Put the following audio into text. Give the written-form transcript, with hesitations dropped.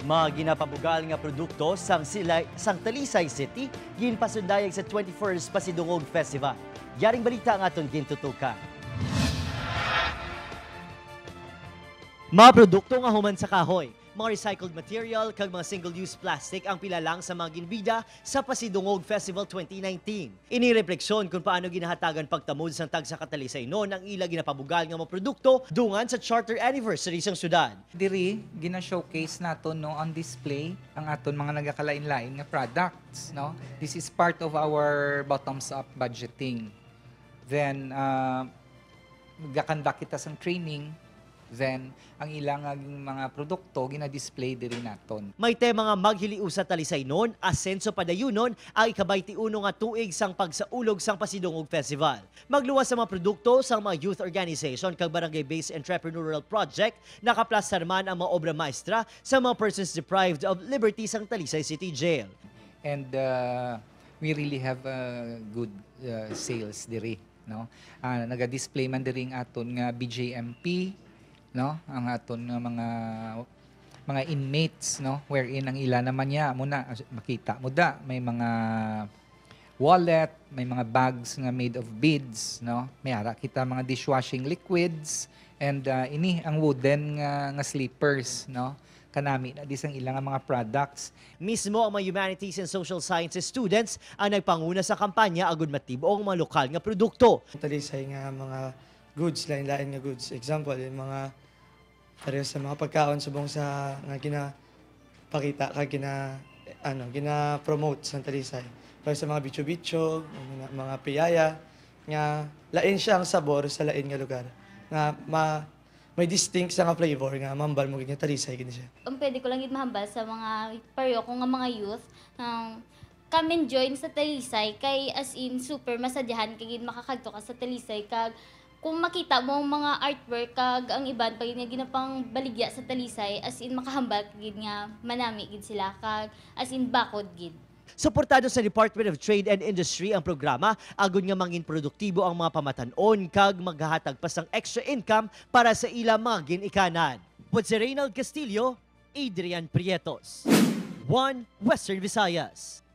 Mga ginapabugal nga produkto sang Talisay City ginpasundayag sa 21st Pasidungog Festival. Yaring balita ang aton gintutukan. Mga produkto nga human sa kahoy, mga recycled material kag mga single-use plastic ang pilalang sa mga ginbida sa Pasidungog Festival 2019. Inirefleksyon kung paano ginahatagan pagtamod sang tag sa Katalisay noon ang ila ginapabugal nga mga produkto dungan sa charter anniversary sang syudad. Diri gina-showcase naton no on display ang aton mga nagakalain-lain nga products, no. This is part of our bottoms up budgeting. Then gakandak kita sang training. Then, ang ilang mga produkto, gina-display diri naton. May tema nga maghiliu sa Talisay noon, asenso padayunon, ang ika-21 nga tuig sang pagsaulog sang Pasidungog Festival. Magluwas sa mga produkto sang mga youth organization kag barangay-based entrepreneurial project, nakaplastar man ang mga obra maestra sa mga persons deprived of liberty sang Talisay City Jail. And we really have good sales diri, no. Naga-display man diri ang aton nga BJMP, no, ang aton nga mga inmates, no, wherein ang ila naman niya muna makita mo da may mga wallet, may mga bags nga made of beads, no, may ara kita mga dishwashing liquids, and ini ang wooden nga slippers, no, kanami na disang ilang mga products. Mismo ang mga humanities and social sciences students ang nagpanguna sa kampanya agud matibong mga lokal nga produkto. Talisay nga mga goods, lain-lain nga goods. Example, yung mga pareho sa mga pagkaon subong sa nga ginapakita ka gina-promote sa Talisay. Pareho sa mga bicho-bicho, mga piyaya nga lain siya ang sabor sa lain nga lugar. Nga may distinct sa nga flavor nga mambal mo gina Talisay gini siya. Ang pwede ko lang gid mahambal sa mga pareho ko nga mga youth kami join sa Talisay kay as in super masadyahan kay gid makakadto ka sa Talisay kag kung makita mo ang mga artwork kag ang iban pag nga ginapang baligya sa Talisay as in makahambal gid nga manami gid sila kag as in bakod gid. Suportado sa Department of Trade and Industry ang programa, agud nga mangin produktibo ang mga pamatan-on kag maghahatag pa sang extra income para sa ila mga ginikanan. With si Reynald Castillo, Adrian Prietos. 1 Western Visayas.